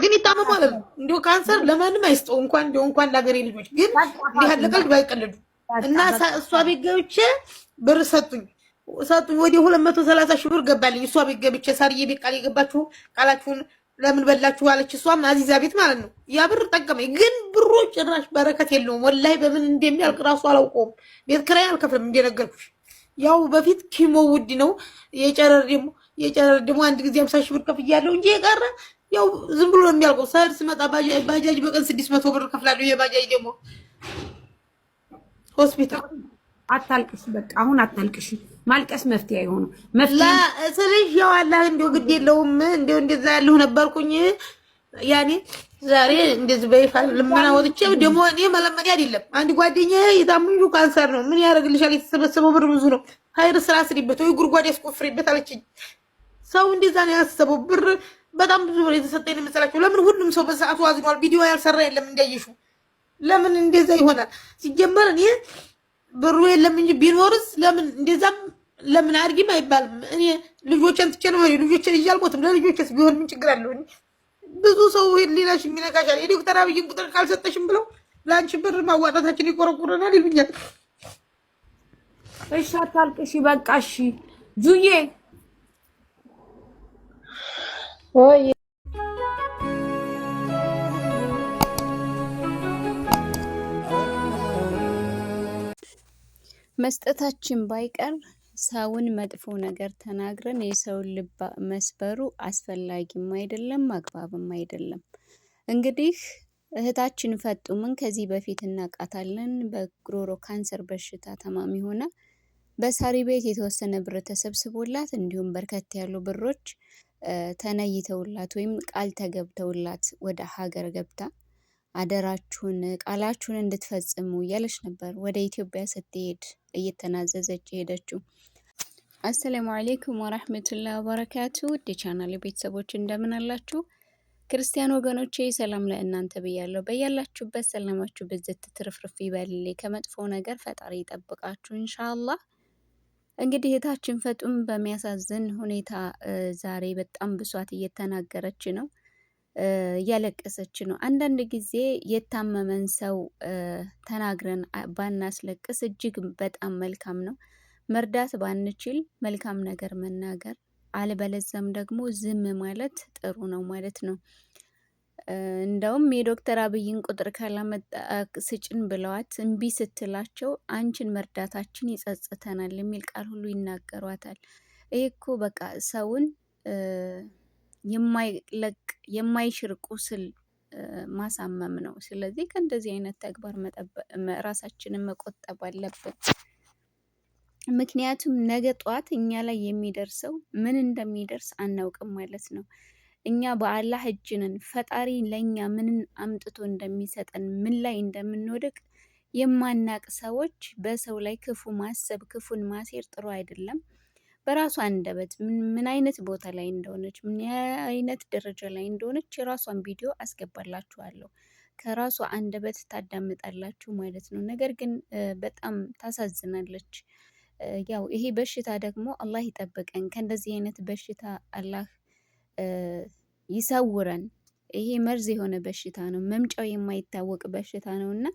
ግን ይታመማል እንዲሁ ካንሰር ለማንም አይስጠው እንኳን ለሀገሬ ልጆች ግን እንዲህ ያለ ቀልድ ባይቀልዱ እና እሷ ቤት ገብቼ ብር ሰጡኝ ወደ 230 ሺህ ብር ገባልኝ እሷ ቤት ገብቼ ሳርዬ ቤት ቃል የገባችሁ ቃላችሁን ለምን በላችሁ አለች እሷም አዚዛ ቤት ማለት ነው ያ ብር ጠቀመኝ ግን ብሩ ጭራሽ በረከት የለውም ወላሂ በምን እንደሚያልቅ ራሱ አላውቀውም ቤት ኪራይ አልከፍልም እንደነገርኩሽ ያው በፊት ኪሞ ውድ ነው የጨረር ደግሞ አንድ ጊዜ 50 ሺህ ብር ከፍያለሁ እንጂ የቀረ ያው ዝም ብሎ ነው የሚያልቀው ሰር ስመጣ ባጃጅ በቀን 600 ብር ከፍላለሁ የባጃጅ ደግሞ ሆስፒታል አታልቅሽ በቃ አሁን አታልቅሽ ማልቀስ መፍትሄ አይሆንም ላ ስለዚህ ያው አላህ እንደው ግድ የለውም እንደው እንደዛ ያለው ነበርኩኝ ያኔ ዛሬ እንደዚህ በይፋ ለምን ወጥቼ ደግሞ እኔ መለመድ አይደለም አንድ ጓደኛዬ የታመሙ ካንሰር ነው ምን ያደርግልሻል የተሰበሰበው ብር ብዙ ነው ሀይር ስራ ስሪበት ወይ ጉርጓድ ያስቆፍሪበት አለችኝ ሰው እንደዛ ነው ያሰበው ብር በጣም ብዙ ብር የተሰጠኝ ነው መሰላችሁ ለምን ሁሉም ሰው በሰዓቱ አዝኗል ቪዲዮ ያልሰራ የለም እንዳይሹ ለምን እንደዛ ይሆናል ሲጀመር እኔ ብሩ የለም እንጂ ቢኖርስ ለምን እንደዛም ለምን አድርጊም አይባልም እኔ ልጆችን ትቼ ነው ልጆችን ይያልቆትም ለልጆችስ ቢሆን ምን ችግር አለው ብዙ ሰው ሌላሽ የሚነካሻል የዶክተር አብይን ቁጥር ካልሰጠሽም ብለው ላንቺ ብር ማዋጣታችን ይቆረቁረናል ይሉኛል እሺ አታልቅሽ በቃ እሺ ጁዬ ወይ መስጠታችን ባይቀር ሰውን መጥፎ ነገር ተናግረን የሰውን ልብ መስበሩ አስፈላጊም አይደለም አግባብም አይደለም። እንግዲህ እህታችን ፈጡምን ከዚህ በፊት እናቃታለን በጉሮሮ ካንሰር በሽታ ታማሚ ሆና በሳሪ ቤት የተወሰነ ብር ተሰብስቦላት እንዲሁም በርከት ያሉ ብሮች ተነይተውላት ወይም ቃል ተገብተውላት ወደ ሀገር ገብታ አደራችሁን ቃላችሁን እንድትፈጽሙ እያለች ነበር ወደ ኢትዮጵያ ስትሄድ እየተናዘዘች ሄደችው። አሰላሙ አለይኩም ወራህመቱላሂ ወበረካቱ ውድ ቻናሌ ቤተሰቦች እንደምን አላችሁ? ክርስቲያን ወገኖቼ ሰላም ለእናንተ ብያለሁ። በያላችሁበት ሰላማችሁ ብዝት ትርፍርፍ ይበልልኝ። ከመጥፎ ነገር ፈጣሪ ይጠብቃችሁ ኢንሻአላህ። እንግዲህ እህታችን ፈጡም በሚያሳዝን ሁኔታ ዛሬ በጣም ብሷት እየተናገረች ነው፣ እያለቀሰች ነው። አንዳንድ ጊዜ የታመመን ሰው ተናግረን ባናስለቅስ እጅግ በጣም መልካም ነው። መርዳት ባንችል መልካም ነገር መናገር፣ አለበለዚያም ደግሞ ዝም ማለት ጥሩ ነው ማለት ነው። እንደውም የዶክተር አብይን ቁጥር ካላመጣ ስጭን ብለዋት እምቢ ስትላቸው አንቺን መርዳታችን ይጸጽተናል የሚል ቃል ሁሉ ይናገሯታል። ይሄ እኮ በቃ ሰውን የማይለቅ የማይሽር ቁስል ማሳመም ነው። ስለዚህ ከእንደዚህ አይነት ተግባር ራሳችንን መቆጠብ አለብን። ምክንያቱም ነገ ጧት እኛ ላይ የሚደርሰው ምን እንደሚደርስ አናውቅም ማለት ነው። እኛ በአላህ እጅ ነን። ፈጣሪ ለእኛ ምንን አምጥቶ እንደሚሰጠን ምን ላይ እንደምንወድቅ የማናቅ ሰዎች በሰው ላይ ክፉ ማሰብ ክፉን ማሴር ጥሩ አይደለም። በራሷ አንደበት ምን አይነት ቦታ ላይ እንደሆነች ምን አይነት ደረጃ ላይ እንደሆነች የራሷን ቪዲዮ አስገባላችኋለሁ። ከራሷ አንደበት ታዳምጣላችሁ ማለት ነው። ነገር ግን በጣም ታሳዝናለች። ያው ይሄ በሽታ ደግሞ አላህ ይጠብቀን፣ ከእንደዚህ አይነት በሽታ አላህ ይሰውረን። ይሄ መርዝ የሆነ በሽታ ነው፣ መምጫው የማይታወቅ በሽታ ነው እና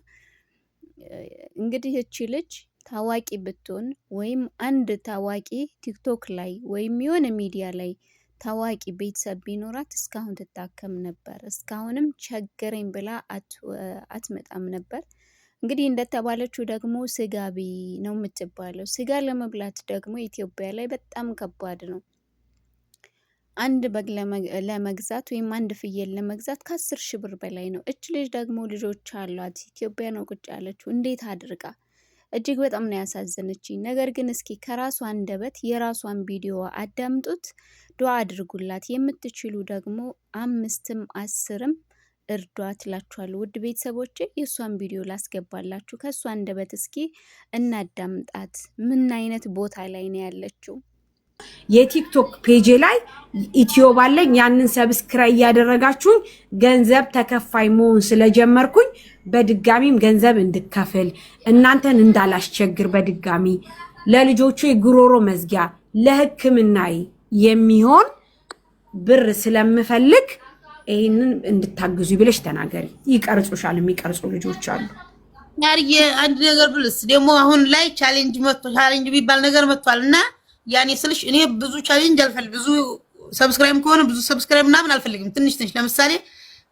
እንግዲህ እቺ ልጅ ታዋቂ ብትሆን ወይም አንድ ታዋቂ ቲክቶክ ላይ ወይም የሆነ ሚዲያ ላይ ታዋቂ ቤተሰብ ቢኖራት እስካሁን ትታከም ነበር። እስካሁንም ቸገረኝ ብላ አትመጣም ነበር። እንግዲህ እንደተባለችው ደግሞ ስጋ ቢ ነው የምትባለው። ስጋ ለመብላት ደግሞ ኢትዮጵያ ላይ በጣም ከባድ ነው። አንድ በግ ለመግዛት ወይም አንድ ፍየል ለመግዛት ከ10 ሺህ ብር በላይ ነው። እች ልጅ ደግሞ ልጆች አሏት። ኢትዮጵያ ነው ቁጭ ያለችው። እንዴት አድርጋ እጅግ በጣም ነው ያሳዘነችኝ። ነገር ግን እስኪ ከራሷ አንደበት የራሷን ቪዲዮ አዳምጡት፣ ዱዓ አድርጉላት። የምትችሉ ደግሞ 5ም 10ም እርዷት እላችኋለሁ። ውድ ቤተሰቦቼ የእሷን ቪዲዮ ላስገባላችሁ። ከእሷ አንደበት እስኪ እናዳምጣት። ምን አይነት ቦታ ላይ ነው ያለችው? የቲክቶክ ፔጅ ላይ ኢትዮ ባለኝ ያንን ሰብስክራይብ እያደረጋችሁኝ ገንዘብ ተከፋይ መሆን ስለጀመርኩኝ በድጋሚም ገንዘብ እንድከፍል እናንተን እንዳላስቸግር በድጋሚ ለልጆቹ የጉሮሮ መዝጊያ ለሕክምና የሚሆን ብር ስለምፈልግ ይሄንን እንድታግዙ ብለሽ ተናገሪ። ይቀርጹሻል፣ የሚቀርጹ ልጆች አሉ። ያርዬ አንድ ነገር ብልስ ደግሞ አሁን ላይ ቻሌንጅ ቢባል ነገር መጥቷልና ያኔ ስልሽ እኔ ብዙ ቻሌንጅ አልፈልግም። ብዙ ሰብስክራይብ ከሆነ ብዙ ሰብስክራይብ ምናምን አልፈልግም። ትንሽ ለምሳሌ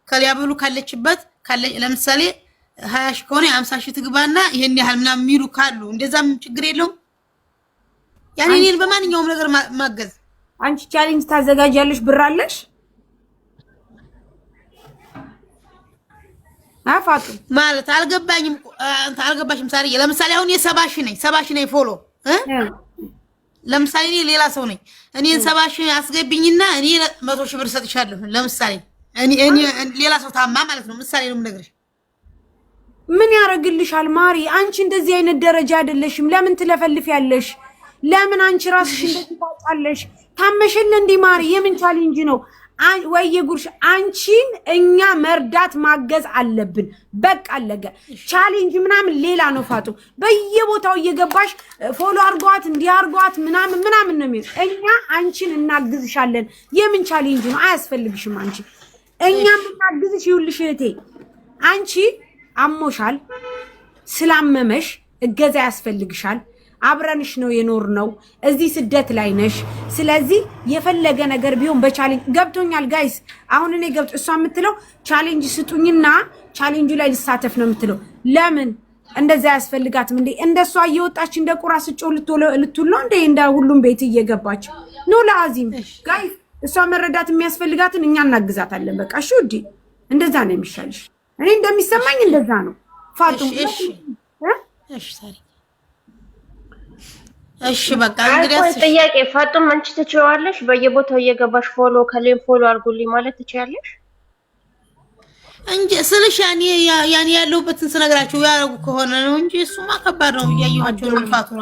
ከሊያበሉ ካለችበት ለምሳሌ 20 ሺህ ከሆነ 50 ሺህ ትግባና ይሄን ያህል ምናምን የሚሉ ካሉ እንደዛም ችግር የለውም። ያኔ እኔን በማንኛውም ነገር ማገዝ። አንቺ ቻሌንጅ ታዘጋጃለሽ? ብር አለሽ? አፋጡ ማለት አልገባሽም ሳሪ። ለምሳሌ አሁን የ70 ሺህ ነኝ ፎሎ ለምሳሌ እኔ ሌላ ሰው ነኝ። እኔን 70 ሺህ አስገብኝና እኔ 100 ሺህ ብር ሰጥሻለሁ። ለምሳሌ እኔ ሌላ ሰው ታማ ማለት ነው። ምሳሌ ነው የምነግርሽ። ምን ያደርግልሻል ማሪ? አንቺ እንደዚህ አይነት ደረጃ አይደለሽም። ለምን ትለፈልፊያለሽ? ለምን አንቺ ራስሽ እንደዚህ ታውቃለሽ? ታመሽል እንዴ ማሪ? የምን ቻሌንጅ ነው? ወይ ጉርሽ አንቺን እኛ መርዳት ማገዝ አለብን። በቃ አለገ። ቻሌንጅ ምናምን ሌላ ነው ፋጡ። በየቦታው እየገባሽ ፎሎ አርጓት እንዲያርጓት ምናምን ነው የሚል። እኛ አንቺን እናግዝሻለን። የምን ቻሌንጅ ነው? አያስፈልግሽም። አንቺ እኛ እናግዝሽ። ይኸውልሽ እህቴ አንቺ አሞሻል። ስላመመሽ እገዛ ያስፈልግሻል። አብረንሽ ነው የኖርነው። እዚህ ስደት ላይ ነሽ። ስለዚህ የፈለገ ነገር ቢሆን በቻሌንጅ ገብቶኛል ጋይስ። አሁን እኔ እሷ የምትለው ቻሌንጅ ስጡኝና ቻሌንጁ ላይ ልሳተፍ ነው የምትለው። ለምን እንደዛ ያስፈልጋትም እንዴ? እንደሷ እየወጣች እንደ ቁራ ስጮ ልትውል ነው እንዴ? እንደ ሁሉም ቤት እየገባች ነው። ለአዚም ጋይስ እሷ መረዳት የሚያስፈልጋትን እኛ እናግዛታለን። በቃ እሺ ውዴ፣ እንደዛ ነው የሚሻልሽ። እኔ እንደሚሰማኝ እንደዛ ነው ፋጡም። እሺ ሳሪ እሺ በቃ እንግዲህ ጥያቄ ፋጡም አንቺ ትችዋለሽ? በየቦታው እየገባሽ ፎሎ ከሌም ፎሎ አድርጉልኝ ማለት ትችያለሽ እንጂ ስልሽ ያኔ ያለሁበትን ስነግራችሁ ያረጉ ከሆነ ነው እንጂ እሱማ ከባድ ነው። እያየኋቸው ነው። ፋጡማ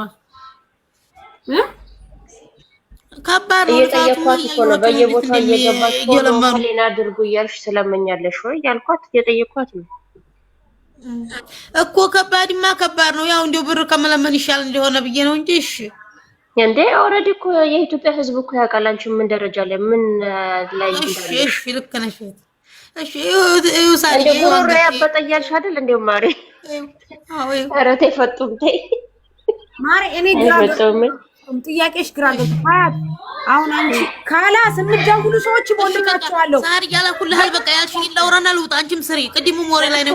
ከባድ ነው። እየጠየኳት ነው። በየቦታው እየገባሽ ፎሎ ከሌና አድርጉ እያልሽ ስለመኛለሽ ወይ ያልኳት እየጠየኳት ነው እኮ። ከባድ ነው። ያው እንደው ብር ከመለመን ይሻል እንደሆነ ብዬ ነው እንጂ። እሺ እንዴ ኦሬዲ እኮ የኢትዮጵያ ሕዝብ እኮ ያውቃል አንቺ ምን ደረጃ ላይ ምን ላይ እንዳለሽ። እሺ ልክ ነሽ። እሺ እዩ ሳሪ ጉሮሮ ያበጠ እያልሽ አይደል እንዴ ማሪ? አዎ ኧረ ተይ ፈጡም ተይ ማሪ። እኔ ጥያቄሽ ግራ ገብቶኛል። አሁን አንቺ ካላስ የምትደውሉ ሰዎች ቦልካቸዋለሁ። ሳሪ ያላኩልሃል። በቃ ያልሽኝ ላውራና ልውጣ። አንቺም ስሪ። ቅድሙ ሞሬ ላይ ነው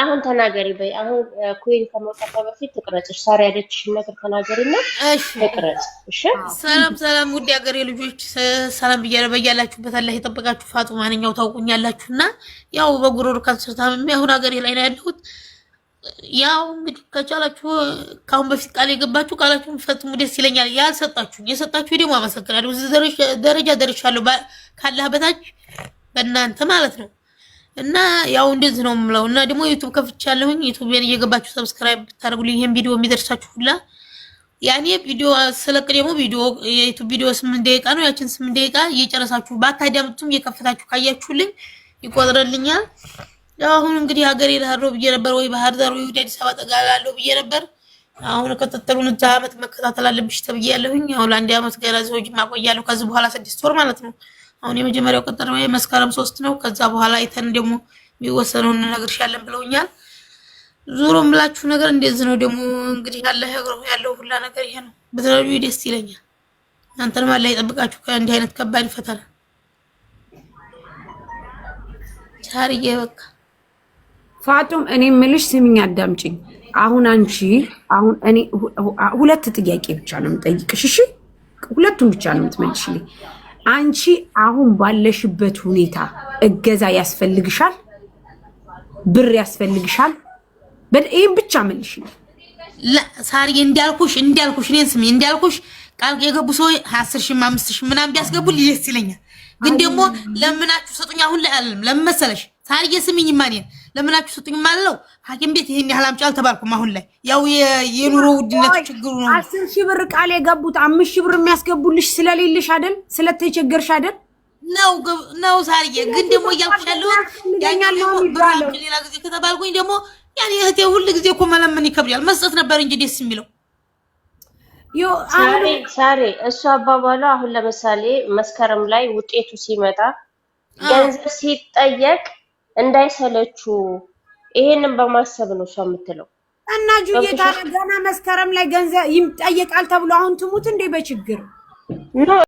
አሁን ተናገሪ በይ። አሁን ኩይን ከመውጣቷ በፊት ትቅረጽሽ። ሳሪ ያለችሽን ነገር ተናገሪና ትቅረጽ። እሺ ሰላም ውድ ሀገሬ ልጆች፣ ሰላም ብያለሁ። በያላችሁበት አላህ ይጠብቃችሁ። ፋጡማ ማንኛው ታውቁኛላችሁና ያው በጉሮሮ ካንሰር ታምሜ አሁን ሀገሬ ላይ ነው ያለሁት። ያው እንግዲህ ከቻላችሁ ካሁን በፊት ቃል የገባችሁ ቃላችሁን ፈጽሙ፣ ደስ ይለኛል። የሰጣችሁ ደግሞ አመሰግናለሁ። እዚህ ደረጃ ደርሻለሁ ካላህ በታች በእናንተ ማለት ነው። እና ያው እንደዚህ ነው የምለው። እና ደግሞ ዩቲዩብ ከፍቻለሁኝ። ዩቲዩብን እየገባችሁ ሰብስክራይብ ብታደርጉልኝ ይሄን ቪዲዮ የሚደርሳችሁ ሁላ ያኔ ቪዲዮ ስለቅ ደግሞ የዩቲዩብ ቪዲዮ 8 ደቂቃ ነው። ያችን 8 ደቂቃ እየጨረሳችሁ ባታዳምጡም እየከፈታችሁ ካያችሁልኝ ይቆጥርልኛል። ያው አሁን እንግዲህ ሀገሬ ዳርሮ ብዬ ነበር ወይ ባህር ዳር ወይ ወደ አዲስ አበባ ጠጋላለሁ ብዬ ነበር። አሁን ከተተሉን አመት መከታተል አለብሽ ተብያለሁኝ። አሁን ለአንድ አመት ገና ዘውጅ ማቆያለሁ። ከዚህ በኋላ 6 ወር ማለት ነው። አሁን የመጀመሪያው ቀጠሮ መስከረም 3 ነው። ከዛ በኋላ አይተን ደግሞ የሚወሰነውን እነግርሻለን ብለውኛል። ዙሮ ምላችሁ ነገር እንደዚህ ነው። ደግሞ እንግዲህ ያለው ሁላ ነገር ይሄ ነው። በተለዩ ደስ ይለኛል። እናንተንም አላህ ይጠብቃችሁ ከእንዲህ አይነት ከባድ ፈተና። ቻርዬ በቃ ፋጡም እኔ ምልሽ ስሚኝ፣ አዳምጪኝ። አሁን እኔ ሁለት ጥያቄ ብቻ ነው የምጠይቅሽ። እሺ ሁለቱም ብቻ ነው የምትመልሽልኝ። አንቺ አሁን ባለሽበት ሁኔታ እገዛ ያስፈልግሻል? ብር ያስፈልግሻል? ይሄን ብቻ መልሽልኝ። ሳሪ እንዳልኩሽ እኔን ስሚ፣ እንዳልኩሽ ቃል የገቡ ሰው 10 ሺህ 5 ሺህ ምናምን ቢያስገቡልኝ ደስ ይለኛል። ግን ደግሞ ለምናችሁ ሰጡኝ። አሁን ላይ አይደለም ለምመሰለሽ ሳሪ ስሚኝ፣ ማንኝ ለምናችሁ ሰጡኝ ማለው ሐኪም ቤት ይሄን ያህል አምጪ አልተባልኩም። አሁን ላይ ያው የኑሮ ውድነት ችግሩ ነው። 10 ሺህ ብር ቃል የገቡት 5 ሺህ ብር የሚያስገቡልሽ ስለሌለሽ አይደል? ስለተቸገርሽ አይደል? ነው ሳሪ። ግን ደግሞ እያልኩሻለሁ ሌላ ጊዜ ከተባልኩኝ ደግሞ ያኔ እህቴ ሁሉ ጊዜ እኮ መለመን ይከብዳል። መስጠት ነበር እንጂ ደስ የሚለው ሳሪ እሱ አባባሏ። አሁን ለምሳሌ መስከረም ላይ ውጤቱ ሲመጣ ገንዘብ ሲጠየቅ እንዳይሰለችው ይሄንን በማሰብ ነው ሰው የምትለው። እና ጁዬ ታዲያ ገና መስከረም ላይ ገንዘብ ይጠየቃል ተብሎ አሁን ትሙት እንዴ በችግር ኖ